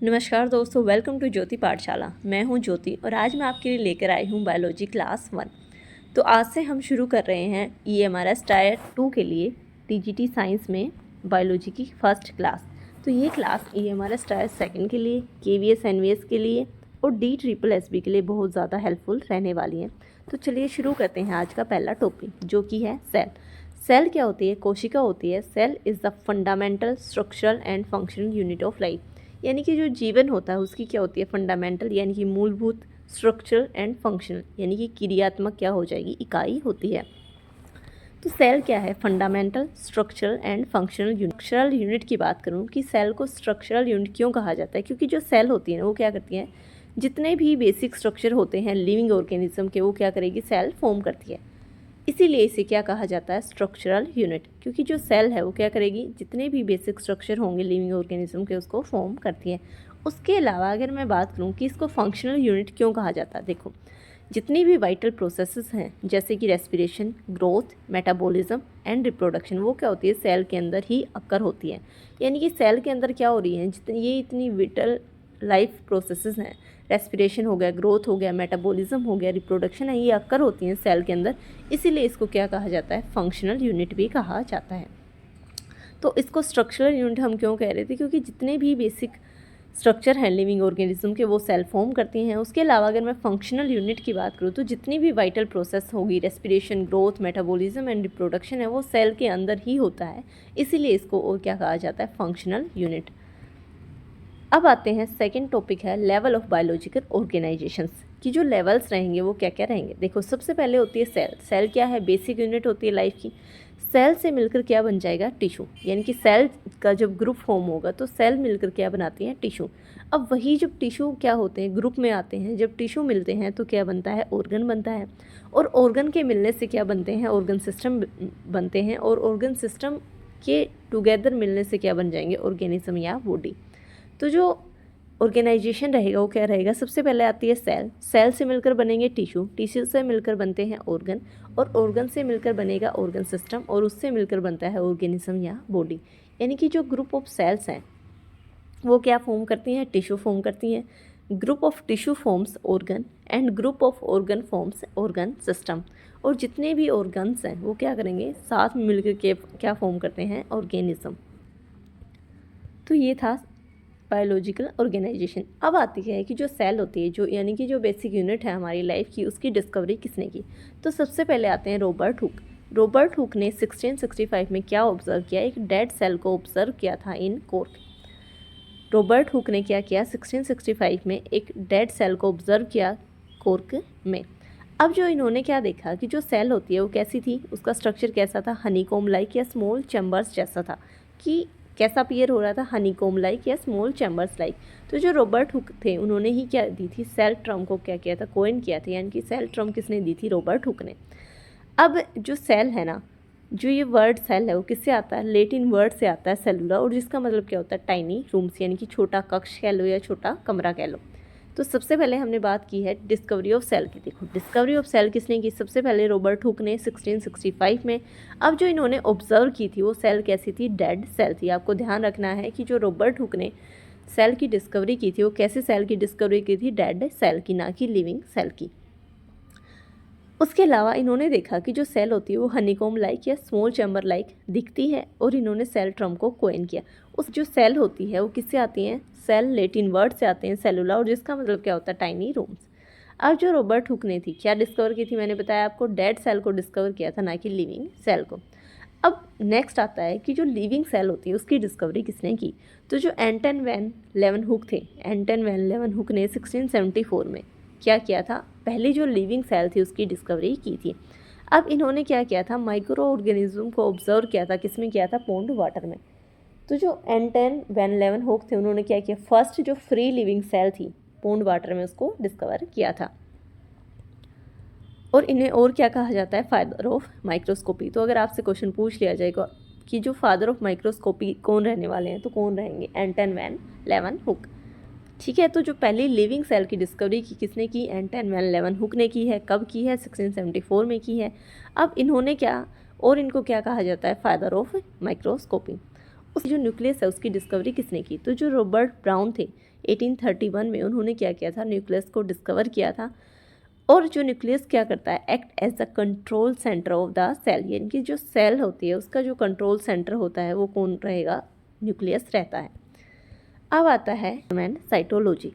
नमस्कार दोस्तों, welcome to ज्योति पाठशाला। मैं हूं ज्योति और आज मैं आपके लिए लेकर आई हूं बायोलॉजी क्लास 1। तो आज से हम शुरू कर रहे हैं EMRS टायर 2 के लिए TGT साइंस में बायोलॉजी की फर्स्ट क्लास। तो ये क्लास EMRS टायर 2 के लिए, KVS NVS के लिए और DSSS के लिए बहुत ज़्यादा हेल्पफुल रहने वाली है। तो चलिए शुरू करते हैं आज का पहला टॉपिक, जो कि है सेल। सेल क्या होती है? कोशिका होती है। Cell is the fundamental structural and functional unit of life. यानी कि जो जीवन होता है उसकी क्या होती है? फंडामेंटल यानी कि मूलभूत, स्ट्रक्चरल एंड फंक्शनल यानी कि क्रियात्मक क्या हो जाएगी? इकाई होती है। तो सेल क्या है? Fundamental, structural and functional unit. Structural unit की बात करूँ कि सेल को स्ट्रक्चरल यूनिट क्यों कहा जाता है? क्योंकि जो सेल होती है ना, वो क्या करती हैं, जितने भी बेसिक स्ट्रक्चर होते हैं लिविंग ऑर्गेनिज्म के, वो क्या करेगी? सेल फॉर्म करती है। इसीलिए इसे क्या कहा जाता है? Structural unit. क्योंकि जो सेल है वो क्या करेगी? जितने भी बेसिक स्ट्रक्चर होंगे लिविंग ऑर्गेनिज्म के, उसको फॉर्म करती है। उसके अलावा अगर मैं बात करूँ कि इसको फंक्शनल यूनिट क्यों कहा जाता है, देखो, जितनी भी वाइटल प्रोसेसेस हैं जैसे कि respiration, growth, metabolism and reproduction, वो क्या होती है? सेल के अंदर ही अक्कर होती है। यानी कि सेल के अंदर क्या हो रही है, जितनी ये इतनी विटल लाइफ प्रोसेसेस हैं, रेस्पिरेशन हो गया, ग्रोथ हो गया, मेटाबॉलिज्म हो गया, रिप्रोडक्शन है, ये अक्कर होती हैं सेल के अंदर। इसीलिए इसको क्या कहा जाता है? फंक्शनल यूनिट भी कहा जाता है। तो इसको स्ट्रक्चरल यूनिट हम क्यों कह रहे थे? क्योंकि जितने भी बेसिक स्ट्रक्चर हैं लिविंग ऑर्गेनिज्म के, वो सेल फॉर्म करती हैं। उसके अलावा अगर मैं फंक्शनल यूनिट की बात करूँ तो जितनी भी वाइटल प्रोसेस होगी, respiration, growth, metabolism and reproduction है, वो सेल के अंदर ही होता है। इसीलिए इसको और क्या कहा जाता है? Functional unit. अब आते हैं, सेकंड टॉपिक है लेवल ऑफ बायोलॉजिकल ऑर्गेनाइजेशंस की। जो लेवल्स रहेंगे वो क्या क्या रहेंगे? देखो, सबसे पहले होती है सेल। सेल क्या है? बेसिक यूनिट होती है लाइफ की। सेल से मिलकर क्या बन जाएगा? टिश्यू। यानी कि सेल का जब ग्रुप फॉर्म होगा तो सेल मिलकर क्या बनाती हैं? टिश्यू। अब वही जब टिश्यू क्या होते हैं? ग्रुप में आते हैं। जब टिश्यू मिलते हैं तो क्या बनता है? ऑर्गन बनता है। और ऑर्गन के मिलने से क्या बनते हैं? ऑर्गन सिस्टम बनते हैं। और ऑर्गन सिस्टम के टुगेदर मिलने से क्या बन जाएंगे? ऑर्गेनिज्म या बॉडी। तो जो ऑर्गेनाइजेशन रहेगा वो क्या रहेगा? सबसे पहले आती है सेल। सेल से मिलकर बनेंगे टिश्यू, टिश्यू से मिलकर बनते हैं ऑर्गन, और ऑर्गन से मिलकर बनेगा ऑर्गन सिस्टम, और उससे मिलकर बनता है ऑर्गेनिज्म या बॉडी। यानी कि जो ग्रुप ऑफ सेल्स हैं वो क्या फॉर्म करती हैं? टिश्यू फॉर्म करती हैं। Group of tissue forms organ and group of organ forms organ system. और जितने भी ऑर्गन्स हैं वो क्या करेंगे? साथ में मिलकर के क्या फॉर्म करते हैं? ऑर्गेनिज्म। तो ये था बायोलॉजिकल ऑर्गेनाइजेशन। अब आती है कि जो सेल होती है, जो यानी कि जो बेसिक यूनिट है हमारी लाइफ की, उसकी डिस्कवरी किसने की? तो सबसे पहले आते हैं रॉबर्ट हुक। रॉबर्ट हुक ने 1665 में क्या ऑब्जर्व किया? एक डेड सेल को ऑब्जर्व किया था इन कॉर्क। रॉबर्ट हुक ने क्या किया? 1665 में एक डेड सेल को ऑब्जर्व किया कॉर्क में। अब जो इन्होंने क्या देखा कि जो सेल होती है वो कैसी थी? उसका स्ट्रक्चर कैसा था? हनीकॉम्ब लाइक या स्मॉल चैम्बर्स जैसा था। कि कैसा अपीयर हो रहा था? हनीकॉम्ब लाइक या स्मॉल चैम्बर्स लाइक। तो जो रॉबर्ट हुक थे उन्होंने ही क्या दी थी? सेल टर्म को क्या किया था? कोइन किया था। यानी कि सेल टर्म किसने दी थी? रॉबर्ट हुक ने। अब जो सेल है ना, जो ये वर्ड सेल है वो किससे आता है? लेटिन वर्ड से आता है सेलुला, और जिसका मतलब क्या होता है? टाइनी रूम्स, यानी कि छोटा कक्ष कह लो या छोटा कमरा कह लो। तो सबसे पहले हमने बात की है डिस्कवरी ऑफ सेल की। देखो, डिस्कवरी ऑफ सेल किसने की? सबसे पहले रॉबर्ट हुक ने 1665 में। अब जो इन्होंने ऑब्जर्व की थी वो सेल कैसी थी? डेड सेल थी। आपको ध्यान रखना है कि जो रॉबर्ट हुक ने सेल की डिस्कवरी की थी वो कैसे सेल की डिस्कवरी की थी? डेड सेल की, ना कि लिविंग सेल की। उसके अलावा इन्होंने देखा कि जो सेल होती है वो हनीकॉम्ब लाइक या स्मॉल चैम्बर लाइक दिखती है, और इन्होंने सेल टर्म को कोइन किया। उस जो सेल होती है वो किससे आती हैं? सेल लेटिन वर्ड से आते हैं सेलुला, और जिसका मतलब क्या होता है? Tiny rooms. अब जो रॉबर्ट हुक ने थी क्या डिस्कवर की थी? मैंने बताया आपको, डेड सेल को डिस्कवर किया था, ना कि लिविंग सेल को। अब नेक्स्ट आता है कि जो लिविंग सेल होती है उसकी डिस्कवरी किसने की? तो जो एंटन वैन लेवनहुक थे, एंटन वैन लेवनहुक ने 1674 में क्या किया था? पहली जो लिविंग सेल थी उसकी डिस्कवरी की थी। अब इन्होंने क्या किया था? माइक्रो ऑर्गेनिज्म को ऑब्जर्व किया था। किसमें किया था? पॉन्ड वाटर में। तो जो एंटन वैन लेवनहुक थे उन्होंने क्या किया? फर्स्ट जो फ्री लिविंग सेल थी पॉन्ड वाटर में, उसको डिस्कवर किया था। और इन्हें और क्या कहा जाता है? Father of microscopy. तो अगर आपसे क्वेश्चन पूछ लिया जाएगा कि जो फादर ऑफ माइक्रोस्कोपी कौन रहने वाले हैं, तो कौन रहेंगे? एंटन वैन लेवनहुक। ठीक है, तो जो पहली लिविंग सेल की डिस्कवरी की किसने की? एंटन वैन लेवनहुक ने की है। कब की है? 1674 में की है। अब इन्होंने क्या, और इनको क्या कहा जाता है? Father of microscopy. उस जो न्यूक्लियस है उसकी डिस्कवरी किसने की? तो जो रॉबर्ट ब्राउन थे, 1831 में उन्होंने क्या किया था, न्यूक्लियस को डिस्कवर किया था। और जो न्यूक्लियस क्या करता है, act as the control centre of the cell, यानी कि जो सेल होती है उसका जो कंट्रोल सेंटर होता है वो कौन रहेगा, न्यूक्लियस रहता है। अब आता है साइटोलॉजी।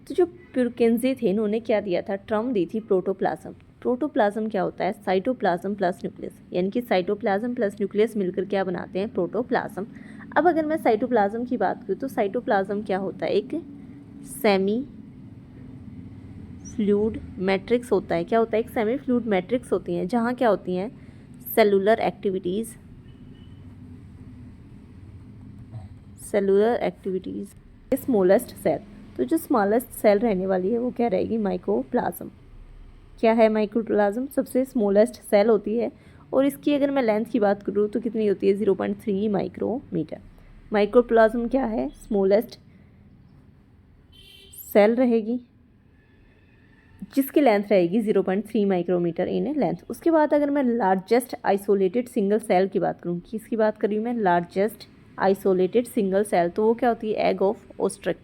तो जो प्यूरकेंजी थे इन्होंने क्या दिया था, टर्म दी थी प्रोटोप्लाज्म। प्रोटोप्लाज्म क्या होता है, साइटोप्लाज्म प्लस न्यूक्लियस, यानी कि साइटोप्लाज्म प्लस न्यूक्लियस मिलकर क्या बनाते हैं, प्रोटोप्लाज्म। अब अगर मैं साइटोप्लाज्म की बात करूँ तो साइटोप्लाज्म क्या होता है, एक सेमी फ्लूइड मैट्रिक्स होता है। क्या होता है, एक सेमी फ्लूइड मैट्रिक्स होती हैं जहाँ क्या होती हैं, सेलुलर एक्टिविटीज़ स्मॉलेस्ट सेल। तो जो स्मॉलेस्ट सेल रहने वाली है वो क्या रहेगी, माइकोप्लाज्म। क्या है माइकोप्लाज्म, सबसे स्मॉलेस्ट सेल होती है और इसकी अगर मैं लेंथ की बात करूँ तो कितनी होती है, 0.3 माइक्रोमीटर। माइक्रोप्लाज्म क्या है, स्मॉलेस्ट सेल रहेगी जिसकी लेंथ रहेगी 0.3 माइक्रोमीटर इन लेंथ। उसके बाद अगर मैं लार्जेस्ट आइसोलेटेड सिंगल सेल की बात करूँ, किसकी बात कर रही हूँ मैं, लार्जेस्ट आइसोलेटेड सिंगल सेल, तो वो क्या होती है, एग ऑफ ओस्ट्रिक।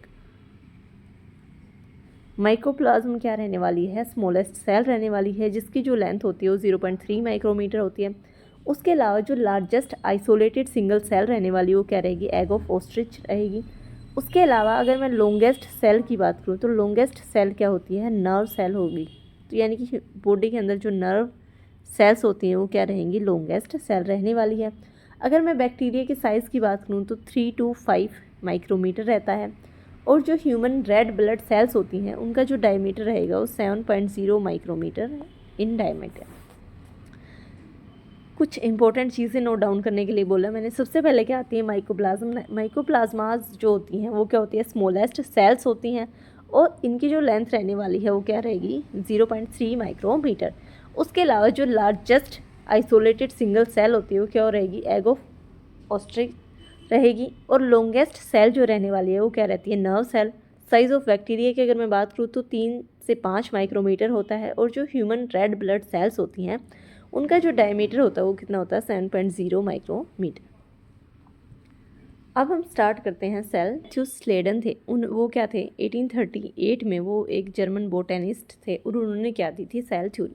माइक्रोप्लाज्म क्या रहने वाली है, स्मॉलेस्ट सेल रहने वाली है जिसकी जो लेंथ होती है वो 0.3 माइक्रोमीटर होती है। उसके अलावा जो लार्जेस्ट आइसोलेटेड सिंगल सेल रहने वाली वो क्या रहेगी, एग ऑफ ओस्ट्रिच रहेगी। उसके अलावा अगर मैं लॉन्गेस्ट सेल की बात करूँ तो लॉन्गेस्ट सेल क्या होती है, नर्व सेल होगी। तो यानी कि बॉडी के अंदर जो नर्व सेल्स होती हैं वो क्या रहेंगी, लॉन्गेस्ट सेल रहने वाली है। अगर मैं बैक्टीरिया के साइज़ की बात करूँ तो 3 to 5 माइक्रोमीटर रहता है और जो ह्यूमन रेड ब्लड सेल्स होती हैं उनका जो डायमीटर रहेगा वो 7.0 माइक्रोमीटर इन डायमीटर। कुछ इंपॉर्टेंट चीज़ें नोट डाउन करने के लिए बोला मैंने। सबसे पहले क्या आती है, माइकोप्लाज्म। माइकोप्लाज्मास जो होती हैं वो क्या होती है, स्मॉलेस्ट सेल्स होती हैं और इनकी जो लेंथ रहने वाली है वो क्या रहेगी, 0.3 माइक्रोमीटर। उसके अलावा जो लार्जेस्ट आइसोलेटेड सिंगल सेल होती है वो क्या रहेगी, एग ऑफ ओस्ट्रिच रहेगी। और लॉन्गेस्ट सेल जो रहने वाली है वो क्या रहती है, nerve cell. Size of bacteria की अगर मैं बात करूँ तो 3 से 5 माइक्रोमीटर होता है और जो ह्यूमन रेड ब्लड सेल्स होती हैं उनका जो डायमीटर होता है वो कितना होता है, 7.0 माइक्रोमीटर। अब हम स्टार्ट करते हैं सेल। जो स्लेडन थे वो क्या थे, 1838 में वो एक जर्मन बोटेनिस्ट थे और उन्होंने क्या दी थी, सेल थ्योरी।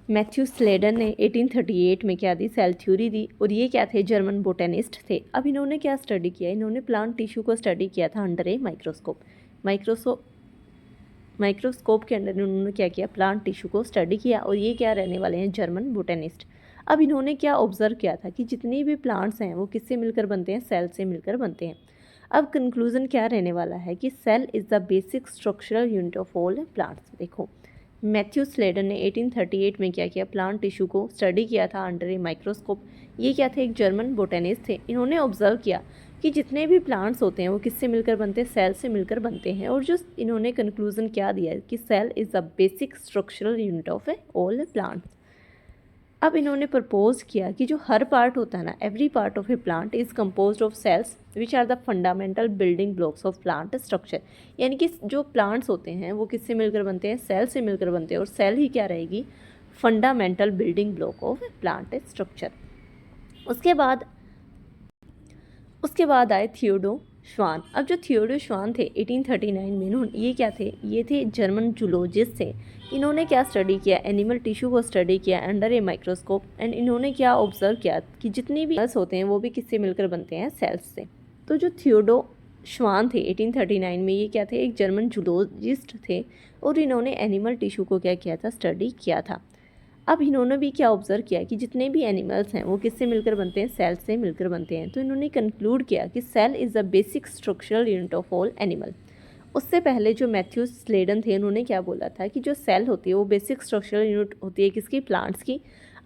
मैथ्यू स्लेडन ने 1838 में क्या दी, सेल थ्योरी दी। और ये क्या थे, जर्मन बोटेनिस्ट थे। अब इन्होंने क्या स्टडी किया, इन्होंने प्लांट टिश्यू को स्टडी किया था अंडर ए माइक्रोस्कोप। माइक्रोस्कोप के अंदर उन्होंने क्या किया, प्लांट टिश्यू को स्टडी किया। और ये क्या रहने वाले हैं, जर्मन बोटेनिस्ट। अब इन्होंने क्या ऑब्जर्व किया था कि जितनी भी प्लांट्स हैं वो किससे मिलकर बनते हैं, सेल से मिलकर बनते हैं। अब कंक्लूजन क्या रहने वाला है कि cell is the basic structural unit of all plants. देखो मैथ्यू स्लेडन ने 1838 में क्या किया, प्लांट टिश्यू को स्टडी किया था अंडर ए माइक्रोस्कोप। ये क्या थे, एक जर्मन बोटेनिस्ट थे। इन्होंने ऑब्जर्व किया कि जितने भी प्लांट्स होते हैं वो किससे मिलकर बनते हैं, सेल से मिलकर बनते हैं। और जो इन्होंने कंक्लूजन क्या दिया कि cell is the basic structural unit of all plants. अब इन्होंने प्रपोज किया कि जो हर पार्ट होता है ना, every part of a plant is composed of cells which are the fundamental building blocks of plant structure. यानी कि जो प्लांट्स होते हैं वो किससे मिलकर बनते हैं, सेल से मिलकर बनते हैं। और सेल ही क्या रहेगी, fundamental building block of plant structure. उसके बाद आए थियोडो श्वान। अब जो थियोडो श्वान थे 1839 में, इन्होंने ये क्या थे, ये थे जर्मन जूलॉजिस्ट थे। इन्होंने क्या स्टडी किया, एनिमल टिश्यू को स्टडी किया अंडर ए माइक्रोस्कोप। एंड इन्होंने क्या ऑब्जर्व किया कि जितनी भी सेल्स होते हैं वो भी किससे मिलकर बनते हैं, सेल्स से। तो जो थियोडो श्वान थे 1839 में, ये क्या थे, एक जर्मन जूलॉजिस्ट थे और इन्होंने एनिमल टिश्यू को क्या किया था, स्टडी किया था। अब इन्होंने भी क्या ऑब्जर्व किया कि जितने भी एनिमल्स हैं वो किससे मिलकर बनते हैं, सेल से मिलकर बनते हैं। तो इन्होंने कंक्लूड किया कि cell is the basic structural unit of all animal. उससे पहले जो मैथ्यू स्लेडन थे उन्होंने क्या बोला था कि जो सेल होती है वो बेसिक स्ट्रक्चरल यूनिट होती है किसकी, प्लांट्स की।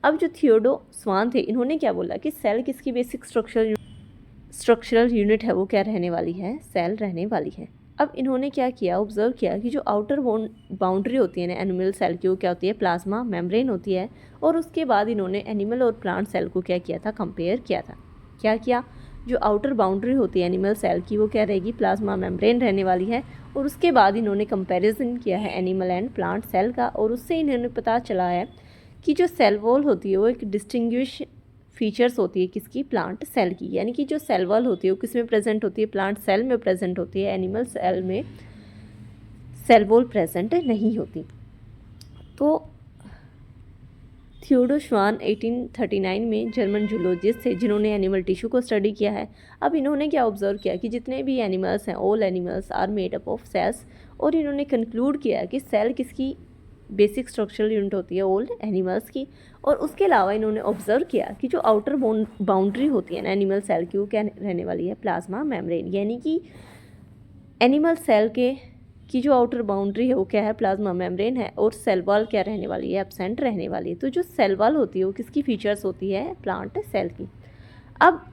अब जो थियोडो श्वान थे इन्होंने क्या बोला कि सेल किसकी बेसिक स्ट्रक्चरल यूनिट है, वो क्या रहने वाली है, सेल रहने वाली है। अब इन्होंने क्या किया, ऑब्जर्व किया कि जो आउटर बाउंड्री होती है ना एनिमल सेल की, वो क्या होती है, प्लाज्मा मेम्ब्रेन होती है। और उसके बाद इन्होंने एनिमल और प्लांट सेल को क्या किया था, कंपेयर किया था। क्या किया, जो आउटर बाउंड्री होती है एनिमल सेल की वो क्या रहेगी, प्लाज्मा मेम्ब्रेन रहने वाली है। और उसके बाद इन्होंने कंपैरिजन किया है एनिमल एंड प्लांट सेल का। और उससे इन्होंने पता चला है कि जो सेल वॉल होती है वो एक डिस्टिंग्विश फीचर्स होती है किसकी, प्लांट सेल की, यानी कि जो सेल वॉल होती है वो किस में प्रेजेंट होती है, प्लांट सेल में प्रेजेंट होती है, एनिमल सेल में सेल वॉल प्रेजेंट नहीं होती। तो थियोडोर श्वान 1839 में जर्मन जूलॉजिस्ट थे जिन्होंने एनिमल टिश्यू को स्टडी किया है। अब इन्होंने क्या ऑब्जर्व किया कि जितने भी एनिमल्स हैं, all animals are made up of cells, और इन्होंने कंक्लूड किया कि सेल किसकी बेसिक स्ट्रक्चरल यूनिट होती है, ऑल एनिमल्स की। और उसके अलावा इन्होंने ऑब्जर्व किया कि जो आउटर बाउंड्री होती है ना एनिमल सेल की, वो क्या रहने वाली है, प्लाज्मा मेम्ब्रेन, यानी कि एनिमल सेल की जो आउटर बाउंड्री है वो क्या है, प्लाज्मा मेम्ब्रेन है, और सेल वॉल क्या रहने वाली है, एब्सेंट रहने वाली है। तो जो सेल वॉल होती है वो किसकी फीचर्स होती है, प्लांट सेल की। अब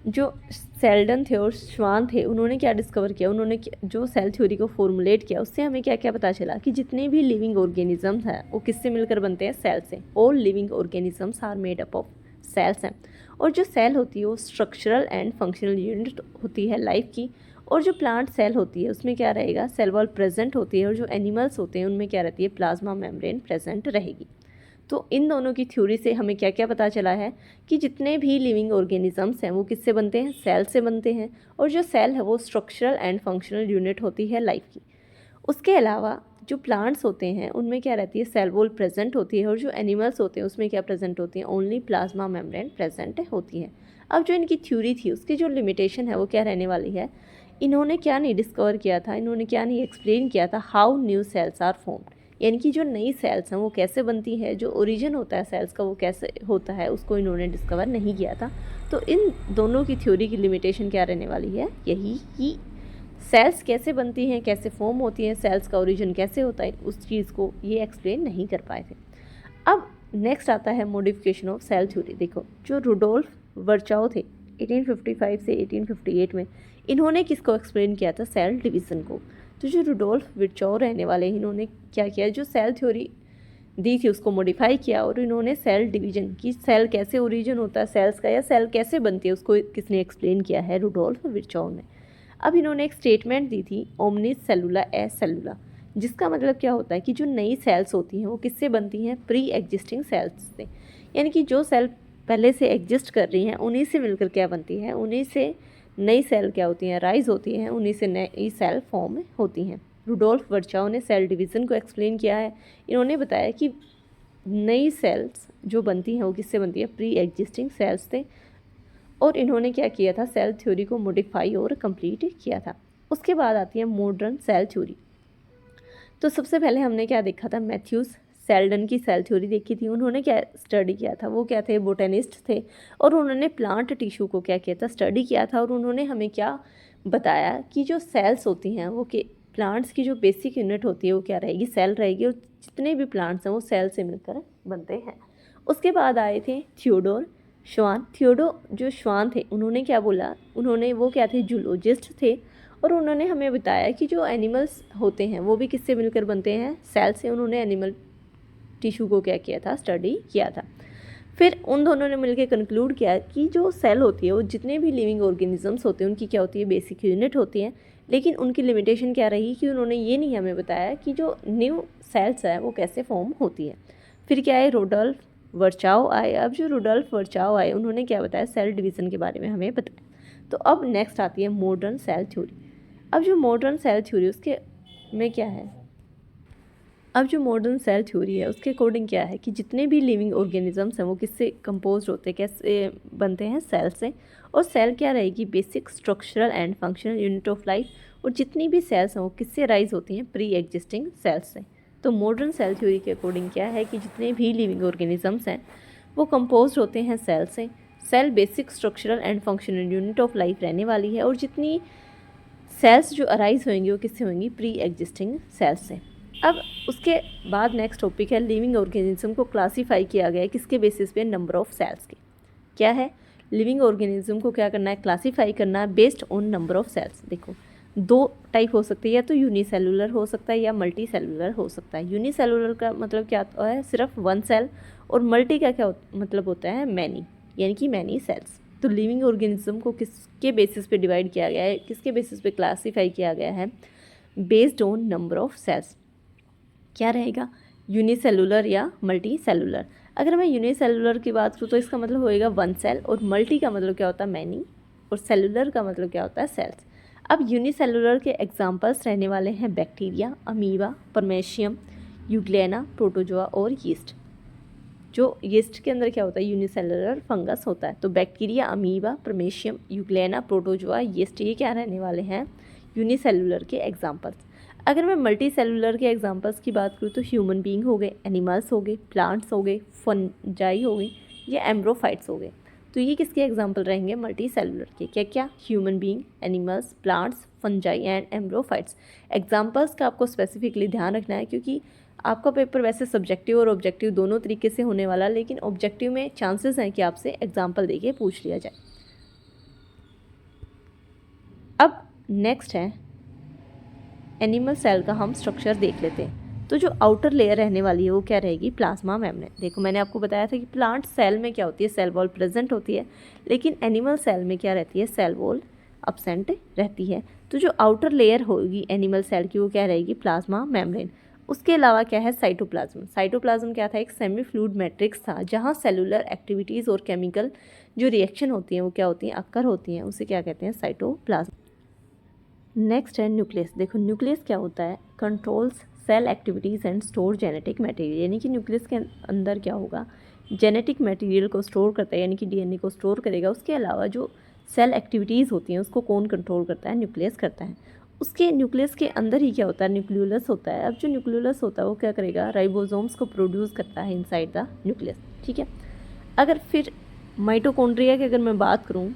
जो सेल्डन थे और श्वान थे, उन्होंने क्या डिस्कवर किया, उन्होंने जो सेल थ्योरी को फॉर्मुलेट किया, उससे हमें क्या क्या पता चला कि जितने भी लिविंग ऑर्गेनिजम्स हैं वो किससे मिलकर बनते हैं, सेल से। All living organisms are made up of cells हैं। और जो सेल होती है वो स्ट्रक्चरल एंड फंक्शनल यूनिट होती है लाइफ की। और जो प्लांट सेल होती है उसमें क्या रहेगा, सेल वॉल प्रेजेंट होती है, और जो एनिमल्स होते हैं उनमें क्या रहती है, प्लाज्मा मेम्ब्रेन प्रेजेंट रहेगी। तो इन दोनों की थ्योरी से हमें क्या क्या पता चला है कि जितने भी लिविंग ऑर्गेनिजम्स हैं वो किससे बनते हैं, सेल से बनते हैं। और जो सेल है वो स्ट्रक्चरल एंड फंक्शनल यूनिट होती है लाइफ की। उसके अलावा जो प्लांट्स होते हैं उनमें क्या रहती है, सेल वॉल प्रेजेंट होती है, और जो एनिमल्स होते हैं उसमें क्या प्रेजेंट होती है, ओनली प्लाज्मा मेम्ब्रेन प्रेजेंट होती है। अब जो इनकी थ्योरी थी उसकी जो लिमिटेशन है वो क्या रहने वाली है, इन्होंने क्या नहीं डिस्कवर किया था, इन्होंने क्या नहीं एक्सप्लेन किया था, how new cells are formed, यानी कि जो नई सेल्स हैं वो कैसे बनती है, जो ओरिजिन होता है सेल्स का वो कैसे होता है, उसको इन्होंने डिस्कवर नहीं किया था। तो इन दोनों की थ्योरी की लिमिटेशन क्या रहने वाली है, यही कि सेल्स कैसे बनती हैं, कैसे फॉर्म होती हैं, सेल्स का ओरिजिन कैसे होता है, उस चीज़ को ये एक्सप्लेन नहीं कर पाए थे। अब नेक्स्ट आता है मॉडिफिकेशन ऑफ सेल थ्योरी। देखो जो रुडोल्फ वर्चाओ थे 1855 से 1858 में, इन्होंने किसको एक्सप्लेन किया था, सेल डिवीज़न को। तो जो रुडोल्फ वर्चाओ रहने वाले हैं, इन्होंने क्या किया, जो सेल थ्योरी दी थी उसको मॉडिफाई किया, और इन्होंने सेल डिवीजन की, सेल कैसे ओरिजिन होता है सेल्स का, या सेल कैसे बनती है, उसको किसने एक्सप्लेन किया है, रुडोल्फ वर्चाओ ने। अब इन्होंने एक स्टेटमेंट दी थी, ओमनिस सेलुला एस सेलुला, जिसका मतलब क्या होता है कि जो नई सेल्स होती हैं वो किससे बनती हैं, प्री एग्जिस्टिंग सेल्स से, यानी कि जो सेल पहले से एग्जिस्ट कर रही हैं उन्हीं से मिलकर क्या बनती है, उन्हीं से नई सेल क्या होती हैं, राइज होती हैं, उन्हीं से नई सेल फॉर्म होती हैं। रुडोल्फ वर्चाओ ने सेल डिवीज़न को एक्सप्लेन किया है। इन्होंने बताया कि नई सेल्स जो बनती हैं वो किससे बनती है, प्री एग्जिस्टिंग सेल्स से। और इन्होंने क्या किया था, सेल थ्योरी को मॉडिफाई और कंप्लीट किया था। उसके बाद आती है मॉडर्न सेल थ्योरी। तो सबसे पहले हमने क्या देखा था, मैथ्यूस सेल्डन की सेल थ्योरी देखी थी। उन्होंने क्या स्टडी किया था, वो क्या थे, बोटेनिस्ट थे, और उन्होंने प्लांट टिश्यू को क्या किया था, स्टडी किया था। और उन्होंने हमें क्या बताया कि जो सेल्स होती हैं वो के प्लांट्स की जो बेसिक यूनिट होती है वो क्या रहेगी, सेल रहेगी, और जितने भी प्लांट्स हैं वो सेल से मिलकर बनते हैं। उसके बाद आए थे थियोडोर श्वान। थियोडोर जो श्वान थे उन्होंने क्या बोला, उन्होंने वो क्या थे, जूलॉजिस्ट थे, और उन्होंने हमें बताया कि जो एनिमल्स होते हैं वो भी किससे मिलकर बनते हैं, सेल से। उन्होंने एनिमल टिश्यू को क्या किया था, स्टडी किया था। फिर उन दोनों ने मिलकर कंक्लूड किया कि जो सेल होती है वो जितने भी लिविंग ऑर्गेनिजम्स होते हैं उनकी क्या होती है, बेसिक यूनिट होती है। लेकिन उनकी लिमिटेशन क्या रही कि उन्होंने ये नहीं हमें बताया कि जो न्यू सेल्स है वो कैसे फॉर्म होती है। फिर क्या है, रुडोल्फ वर्चाओ आए। अब जो रुडोल्फ वर्चाओ आए उन्होंने क्या बताया, सेल डिवीज़न के बारे में हमें बताया। तो अब नेक्स्ट आती है मॉडर्न सेल थ्योरी। अब जो मॉडर्न सेल थ्योरी उसके में क्या है, अब जो मॉडर्न सेल थ्योरी है उसके अकॉर्डिंग क्या है कि जितने भी लिविंग ऑर्गेनिजम्स हैं वो किससे कंपोज होते हैं, कैसे बनते हैं, सेल से। और सेल क्या रहेगी, basic structural and functional unit of life. और जितनी भी सेल्स हैं वो किससे राइज होती हैं, प्री एग्जिस्टिंग सेल्स से। तो मॉडर्न सेल थ्योरी के अकॉर्डिंग क्या है कि जितने भी लिविंग ऑर्गेनिजम्स हैं वो कंपोज होते हैं सेल से। Cell basic structural and functional unit of life रहने वाली है। और जितनी सेल्स जो अराइज होंगी वो किससे होंगी, प्री एग्जिस्टिंग सेल्स से। अब उसके बाद नेक्स्ट टॉपिक है, लिविंग ऑर्गेनिज्म को क्लासीफाई किया गया है किसके बेसिस पे, नंबर ऑफ सेल्स के। क्या है, लिविंग ऑर्गेनिज्म को क्या करना है, क्लासीफाई करना है based on number of cells. देखो दो टाइप हो सकती है, या तो यूनिसेलुलर हो सकता है या मल्टी सेलुलर हो सकता है। यूनिसेलुलर का मतलब क्या होता है, सिर्फ वन सेल, और मल्टी का क्या मतलब होता है, मैनी, यानी कि मैनी सेल्स। तो लिविंग ऑर्गेनिज्म को किसके बेसिस पे डिवाइड किया गया है, किसके बेसिस पे क्लासीफाई किया गया है, based on number of cells. क्या रहेगा, यूनिसेलुलर या मल्टी सेलुलर। अगर मैं यूनिसेलुलर की बात करूँ तो इसका मतलब होएगा वन सेल, और मल्टी का मतलब क्या होता है मैनी, और सेलुलर का मतलब क्या होता है सेल्स। अब यूनिसेलुलर के एग्जांपल्स रहने वाले हैं bacteria, amoeba, paramecium, euglena, protozoa और यीस्ट। जो यीस्ट के अंदर क्या होता है यूनिसेलुलर फंगस होता है। तो bacteria, amoeba, paramecium, euglena, protozoa, yeast, ये क्या रहने वाले हैं यूनिसेलुलर के एग्जांपल्स। अगर मैं मल्टी सेलुलर के एग्जांपल्स की बात करूँ तो ह्यूमन बीइंग हो गए, एनिमल्स हो गए, प्लांट्स हो गए, फंजाई हो गई, या एम्ब्रोफाइट्स हो गए। तो ये किसके एग्जांपल रहेंगे मल्टी सेलुलर के, क्या क्या, human being, animals, plants, fungi and embryophytes. Examples का आपको स्पेसिफिकली ध्यान रखना है, क्योंकि आपका पेपर वैसे सब्जेक्टिव और ऑब्जेक्टिव दोनों तरीके से होने वाला, लेकिन ऑब्जेक्टिव में चांसेस हैं कि आपसे एग्जांपल देके पूछ लिया जाए। अब नेक्स्ट है एनिमल सेल का हम स्ट्रक्चर देख लेते हैं। तो जो आउटर लेयर रहने वाली है वो क्या रहेगी, प्लाज्मा मेम्ब्रेन। देखो मैंने आपको बताया था कि प्लांट सेल में क्या होती है, सेल वॉल प्रेजेंट होती है, लेकिन एनिमल सेल में क्या रहती है, सेल वॉल अब्सेंट रहती है। तो जो आउटर लेयर होगी एनिमल सेल की वो क्या रहेगी, प्लाज्मा मेम्ब्रेन। उसके अलावा क्या है, साइटोप्लाज्म। साइटोप्लाज्म क्या था, एक सेमी फ्लूइड मैट्रिक्स था जहाँ सेलुलर एक्टिविटीज़ और केमिकल जो रिएक्शन होती हैं वो क्या होती हैं, अक्कर होती हैं, उसे क्या कहते हैं, साइटोप्लाज्म। नेक्स्ट है न्यूक्लियस। देखो न्यूक्लियस क्या होता है, controls cell activities and store genetic material. यानी कि न्यूक्लियस के अंदर क्या होगा, जेनेटिक मटेरियल को स्टोर करता है, यानी कि डीएनए को स्टोर करेगा। उसके अलावा जो सेल एक्टिविटीज़ होती हैं उसको कौन कंट्रोल करता है, न्यूक्लियस करता है। उसके न्यूक्लियस के अंदर ही क्या होता है, न्यूक्लियोलस होता है। अब जो न्यूक्लियोलस होता है वो क्या करेगा, राइबोसोम्स को प्रोड्यूस करता है इनसाइड द न्यूक्लियस। ठीक है। अगर फिर माइटोकॉन्ड्रिया की अगर मैं बात करूँ,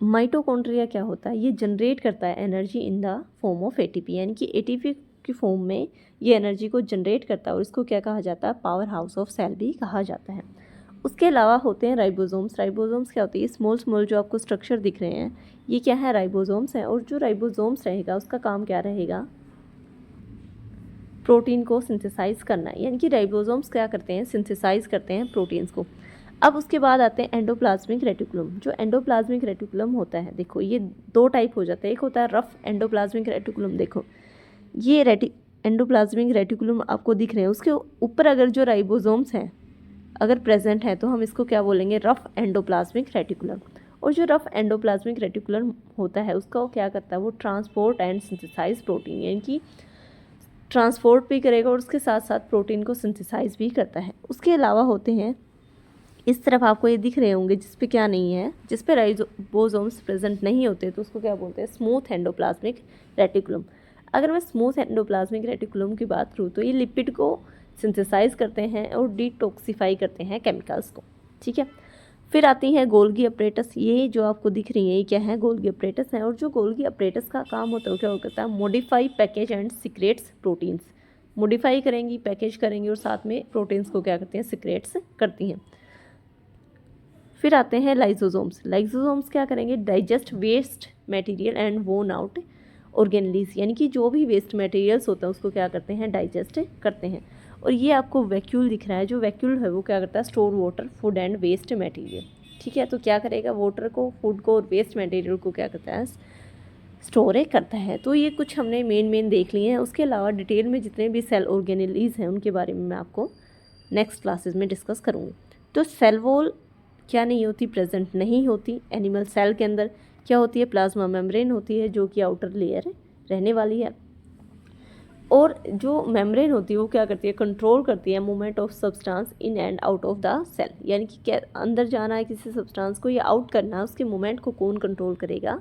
माइटोकॉन्ड्रिया क्या होता है, ये जनरेट करता है energy in the form of ATP, यानी कि एटीपी की फॉर्म में ये एनर्जी को जनरेट करता है, और इसको क्या कहा जाता है, पावर हाउस ऑफ सेल भी कहा जाता है। उसके अलावा होते हैं राइबोसोम्स। राइबोसोम्स क्या होती है, स्मॉल स्मॉल जो आपको स्ट्रक्चर दिख रहे हैं ये क्या है, राइबोसोम्स हैं। और जो राइबोसोम्स रहेगा उसका काम क्या रहेगा, प्रोटीन को सिंथेसाइज करना है, यानी कि राइबोसोम्स क्या करते हैं, सिंथेसाइज करते हैं प्रोटीन्स को। अब उसके बाद आते हैं एंडोप्लाज्मिक रेटिकुलम। जो एंडोप्लाज्मिक रेटिकुलम होता है, देखो ये दो टाइप हो जाता है, एक होता है रफ एंडोप्लाज्मिक रेटिकुलम। देखो ये एंडोप्लाज्मिक रेटिकुलम आपको दिख रहे हैं, उसके ऊपर अगर जो राइबोसोम्स हैं अगर प्रेजेंट है तो हम इसको क्या बोलेंगे, रफ एंडोप्लाज्मिक रेटिकुलम। और जो रफ एंडोप्लाज्मिक रेटिकुलम होता है उसका वो क्या करता है, वो ट्रांसपोर्ट एंड सिंथेसाइज प्रोटीन, यानी कि ट्रांसपोर्ट भी करेगा और उसके साथ साथ प्रोटीन को सिंथेसाइज भी करता है। उसके अलावा होते हैं, इस तरफ आपको ये दिख रहे होंगे जिस पे क्या नहीं है, जिस पे राइबोसोम्स प्रेजेंट नहीं होते तो उसको क्या बोलते हैं, स्मूथ एंडोप्लाज्मिक रेटिकुलम। अगर मैं स्मूथ एंडोप्लाज्मिक रेटिकुलम की बात करूँ तो ये लिपिड को सिंथेसाइज करते हैं और डिटॉक्सिफाई करते हैं केमिकल्स को। ठीक है। फिर आती है गोल्गी अपरेटस। ये जो आपको दिख रही है ये क्या है, गोल्गी अपरेटस है। और जो गोल्गी अपरेटस का काम होता है वो क्या करता है, modify, package and secrets proteins. Modify करेंगी, पैकेज करेंगी और साथ में प्रोटीन्स को क्या करती हैं, सिक्रेट्स करती हैं। फिर आते हैं लाइसोसोम्स। लाइसोसोम्स क्या करेंगे, डाइजेस्ट वेस्ट मटेरियल एंड वोन आउट ऑर्गेनेलीज, यानी कि जो भी वेस्ट मटेरियल्स होता है उसको क्या करते हैं, डाइजेस्ट करते हैं। और ये आपको वैक्यूल दिख रहा है, जो वैक्यूल है वो क्या करता है, store water, food and waste material. ठीक है। तो क्या करेगा, वाटर को, फूड को और वेस्ट मटेरियल को क्या करता है, स्टोर करता है। तो ये कुछ हमने मेन देख लिए हैं। उसके अलावा डिटेल में जितने भी सेल ऑर्गेनेलीज हैं उनके बारे में मैं आपको नेक्स्ट क्लासेस में डिस्कस करूँगी। तो सेल वॉल क्या नहीं होती, प्रेजेंट नहीं होती एनिमल सेल के अंदर। क्या होती है, प्लाज्मा मेम्ब्रेन होती है जो कि आउटर लेयर रहने वाली है। और जो मेम्ब्रेन होती है वो क्या करती है, कंट्रोल करती है movement of substance in and out of the cell, यानी कि क्या अंदर जाना है किसी सब्सटेंस को या आउट करना है, उसके मूवमेंट को कौन कंट्रोल करेगा,